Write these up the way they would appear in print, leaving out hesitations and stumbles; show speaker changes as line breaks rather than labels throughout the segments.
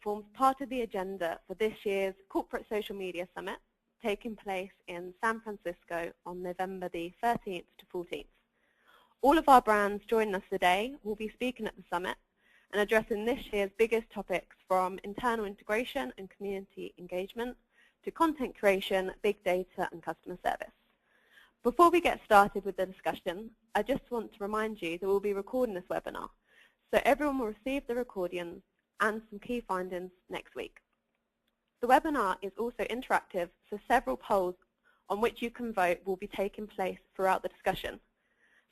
forms part of the agenda for this year's Corporate Social Media Summit, taking place in San Francisco on November the 13th to 14th. All of our brands joining us today will be speaking at the summit and addressing this year's biggest topics, from internal integration and community engagement to content creation, big data, and customer service. Before we get started with the discussion, I just want to remind you that we'll be recording this webinar, so everyone will receive the recordings and some key findings next week. The webinar is also interactive, so several polls on which you can vote will be taking place throughout the discussion.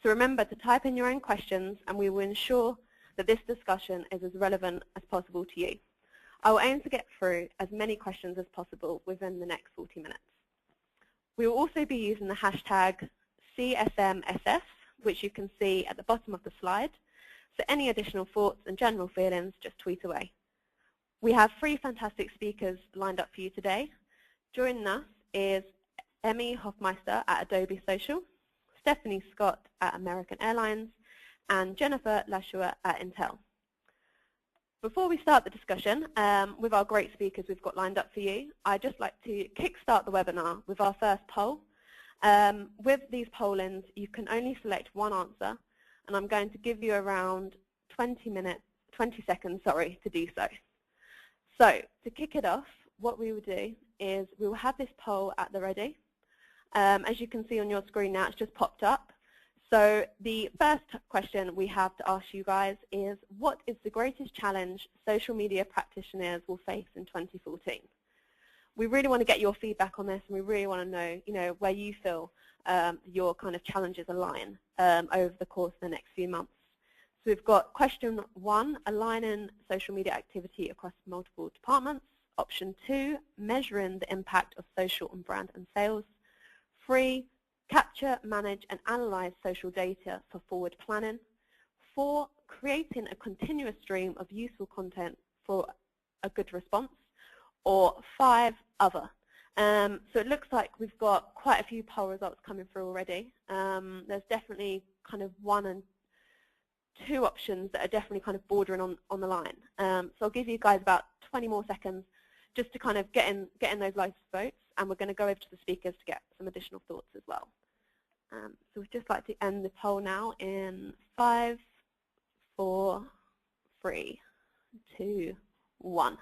So remember to type in your own questions, and we will ensure that this discussion is as relevant as possible to you. I will aim to get through as many questions as possible within the next 40 minutes. We will also be using the hashtag CSMSS, which you can see at the bottom of the slide. So any additional thoughts and general feelings, just tweet away. We have 3 fantastic speakers lined up for you today. Joining us is Emmy Hofmeister at Adobe Social, Stephanie Scott at American Airlines, and Jennifer Lashua at Intel. Before we start the discussion with our great speakers we've got lined up for you, I'd just like to kickstart the webinar with our first poll. With these poll-ins, you can only select one answer, and I'm going to give you around 20 seconds to do so. So to kick it off, what we will do is we will have this poll at the ready. As you can see on your screen now, it's just popped up. So the first question we have to ask you guys is, what is the greatest challenge social media practitioners will face in 2014? We really want to get your feedback on this, and we really want to know, where you feel your kind of challenges align over the course of the next few months. So we've got question 1, aligning social media activity across multiple departments. Option 2, measuring the impact of social on brand and sales. 3, capture, manage, and analyze social data for forward planning. 4, creating a continuous stream of useful content for a good response. Or 5, other. So it looks like we've got quite a few poll results coming through already. There's definitely kind of 1 and 2 options that are definitely kind of bordering on the line. So I'll give you guys about 20 more seconds just to kind of get in those latest votes, and we're going to go over to the speakers to get some additional thoughts as well. So we'd just like to end the poll now in 5, 4, 3, 2, 1.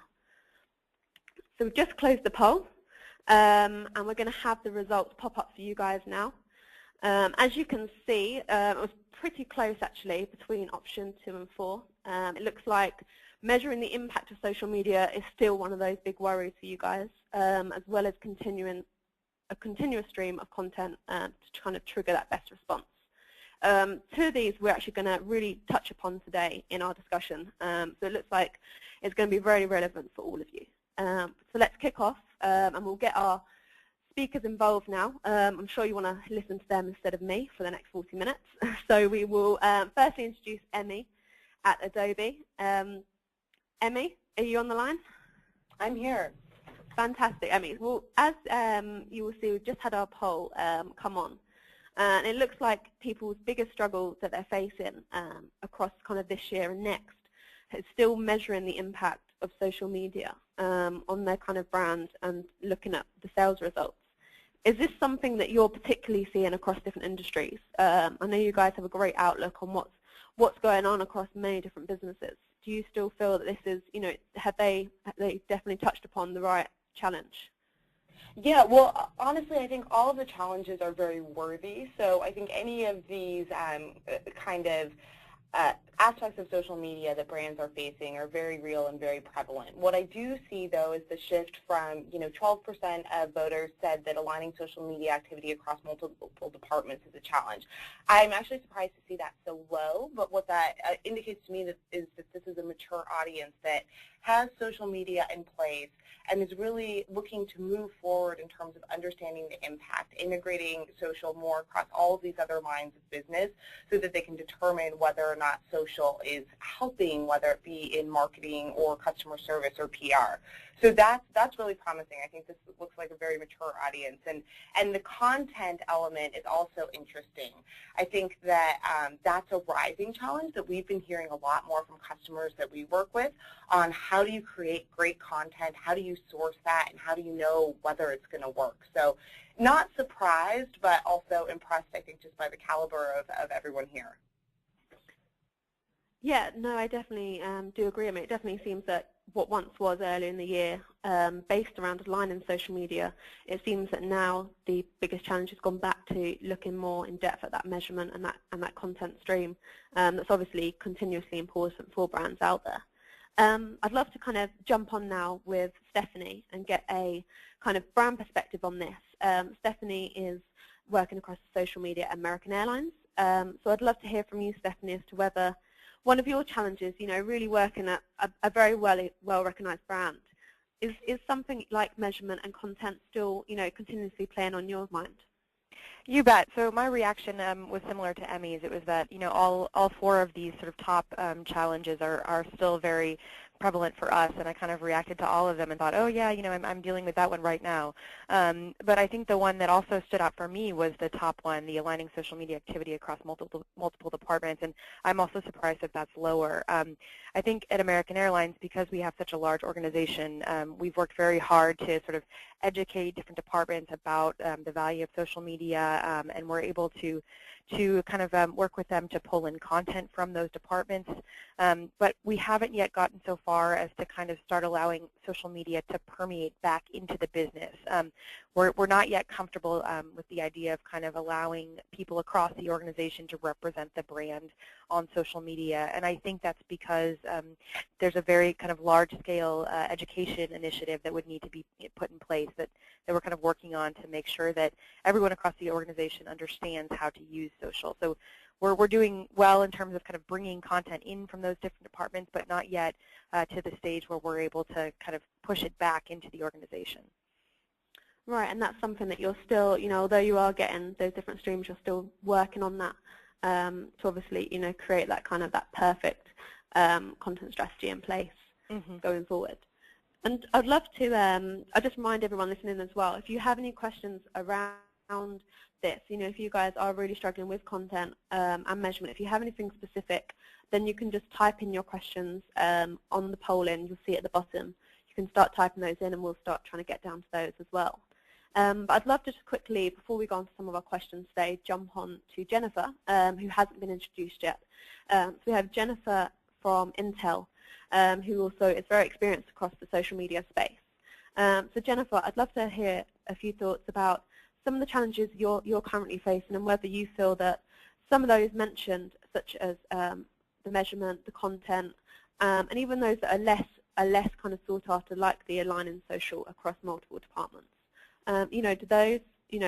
So we've just closed the poll, and we're going to have the results pop up for you guys now. As you can see, it was pretty close actually between option 2 and 4. It looks like measuring the impact of social media is still one of those big worries for you guys, as well as a continuous stream of content to kind of trigger that best response. 2 of these we're actually going to really touch upon today in our discussion. So it looks like it's going to be very relevant for all of you. So let's kick off, and we'll get our speakers involved now. I'm sure you want to listen to them instead of me for the next 40 minutes. So we will firstly introduce Emmy at Adobe. Emmy, are you on the line?
I'm here.
Fantastic, Emmy. Well, as you will see, we've just had our poll come on. And it looks like people's biggest struggles that they're facing across kind of this year and next is still measuring the impact of social media on their kind of brand and looking at the sales results. Is this something that you're particularly seeing across different industries? I know you guys have a great outlook on what's going on across many different businesses. Do you still feel that this is, have they definitely touched upon the right challenge?
Yeah, well, honestly, I think all of the challenges are very worthy. So I think any of these kind of aspects of social media that brands are facing are very real and very prevalent. What I do see, though, is the shift from, 12% of voters said that aligning social media activity across multiple departments is a challenge. I'm actually surprised to see that so low, but what that indicates to me is that this is a mature audience that has social media in place and is really looking to move forward in terms of understanding the impact, integrating social more across all of these other lines of business so that they can determine whether or not social is helping, whether it be in marketing or customer service or PR. So that's really promising. I think this looks like a very mature audience. And the content element is also interesting. I think that that's a rising challenge that we've been hearing a lot more from customers that we work with on how do you create great content, how do you source that, and how do you know whether it's going to work? So not surprised, but also impressed, I think, just by the caliber of everyone here.
Yeah, no, I definitely do agree. I mean, it definitely seems that what once was earlier in the year based around aligning social media, it seems that now the biggest challenge has gone back to looking more in depth at that measurement and that content stream. That's obviously continuously important for brands out there. I'd love to kind of jump on now with Stephanie and get a kind of brand perspective on this. Stephanie is working across social media at American Airlines. So I'd love to hear from you, Stephanie, as to whether one of your challenges, really working at a very well-recognized brand, is something like measurement and content still, continuously playing on your mind?
You bet. So my reaction was similar to Emmy's. It was that, all four of these sort of top challenges are still very prevalent for us, and I kind of reacted to all of them and thought, oh yeah, I'm dealing with that one right now. But I think the one that also stood out for me was the top one, the aligning social media activity across multiple departments, and I'm also surprised that that's lower. I think at American Airlines, because we have such a large organization, we've worked very hard to sort of educate different departments about the value of social media, and we're able to kind of work with them to pull in content from those departments. But we haven't yet gotten so far as to kind of start allowing social media to permeate back into the business. We're not yet comfortable with the idea of kind of allowing people across the organization to represent the brand on social media, and I think that's because there's a very kind of large-scale education initiative that would need to be put in place that we're kind of working on to make sure that everyone across the organization understands how to use social. So we're doing well in terms of kind of bringing content in from those different departments, but not yet to the stage where we're able to kind of push it back into the organization.
Right, and that's something that you're still, although you are getting those different streams, you're still working on that to obviously, create that kind of that perfect content strategy in place going forward. And I'd love to, I'll just remind everyone listening as well, if you have any questions around this, if you guys are really struggling with content and measurement, if you have anything specific, then you can just type in your questions on the poll-in. You'll see at the bottom. You can start typing those in, and we'll start trying to get down to those as well. But I'd love to just quickly, before we go on to some of our questions today, jump on to Jennifer, who hasn't been introduced yet. So we have Jennifer from Intel, who also is very experienced across the social media space. So Jennifer, I'd love to hear a few thoughts about some of the challenges you're currently facing and whether you feel that some of those mentioned, such as the measurement, the content, and even those that are less kind of sought after, like the aligning social across multiple departments. Do those,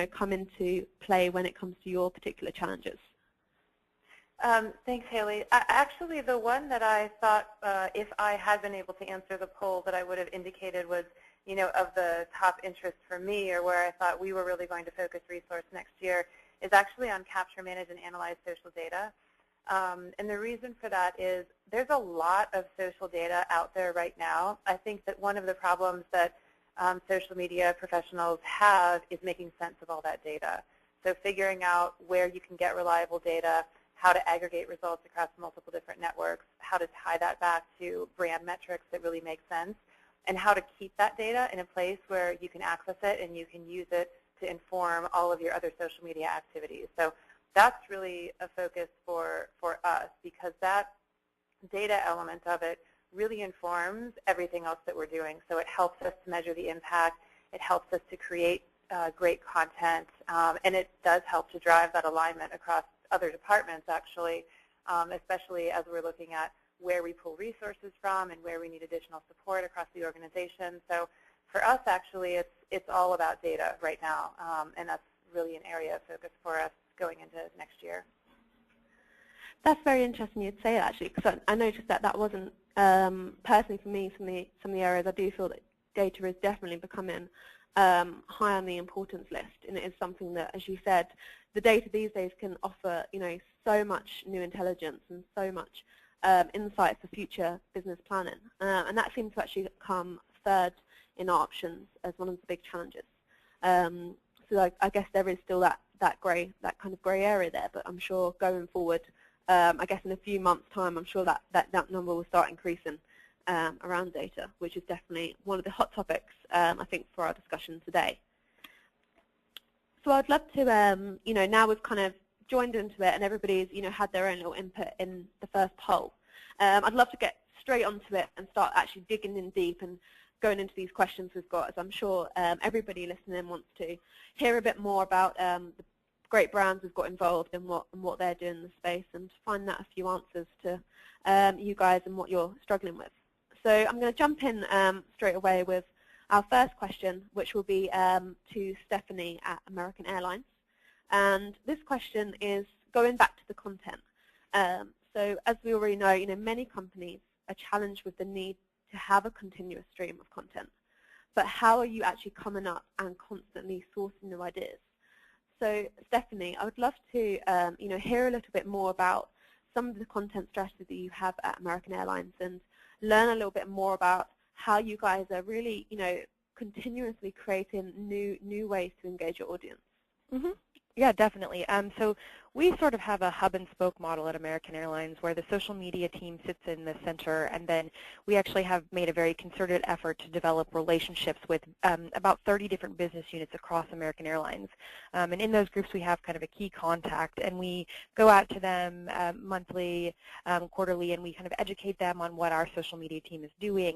come into play when it comes to your particular challenges?
Thanks, Haley. Actually, the one that I thought if I had been able to answer the poll that I would have indicated was, of the top interest for me, or where I thought we were really going to focus resource next year, is actually on capture, manage, and analyze social data. And the reason for that is there's a lot of social data out there right now. I think that one of the problems that social media professionals have is making sense of all that data. So figuring out where you can get reliable data, how to aggregate results across multiple different networks, how to tie that back to brand metrics that really make sense, and how to keep that data in a place where you can access it and you can use it to inform all of your other social media activities. So that's really a focus for us, because that data element of it really informs everything else that we're doing. So it helps us to measure the impact, it helps us to create great content, and it does help to drive that alignment across other departments, actually, especially as we're looking at where we pull resources from and where we need additional support across the organization. So for us, actually, it's all about data right now, and that's really an area of focus for us going into next year.
That's very interesting you'd say that, actually, because I noticed that wasn't, personally for me, some of the areas I do feel that data is definitely becoming high on the importance list, and it is something that, as you said, the data these days can offer, so much new intelligence and so much insight for future business planning, and that seems to actually come third in our options as one of the big challenges. So I guess there is still that kind of grey area there, but I'm sure going forward, I guess in a few months' time, I'm sure that number will start increasing around data, which is definitely one of the hot topics, I think, for our discussion today. So I'd love to, now we've kind of joined into it and everybody's, had their own little input in the first poll. I'd love to get straight onto it and start actually digging in deep and going into these questions we've got, as I'm sure everybody listening wants to hear a bit more about the great brands we've got involved and what they're doing in the space, and find out a few answers to you guys and what you're struggling with. So I'm going to jump in straight away with our first question, which will be to Stephanie at American Airlines. And this question is going back to the content. So as we already know, many companies are challenged with the need to have a continuous stream of content. But how are you actually coming up and constantly sourcing new ideas? So Stephanie, I would love to hear a little bit more about some of the content strategy that you have at American Airlines, and learn a little bit more about how you guys are really, continuously creating new ways to engage your audience.
Mm-hmm. Yeah, definitely. So we sort of have a hub and spoke model at American Airlines where the social media team sits in the center, and then we actually have made a very concerted effort to develop relationships with about 30 different business units across American Airlines. And in those groups we have kind of a key contact, and we go out to them monthly, quarterly, and we kind of educate them on what our social media team is doing,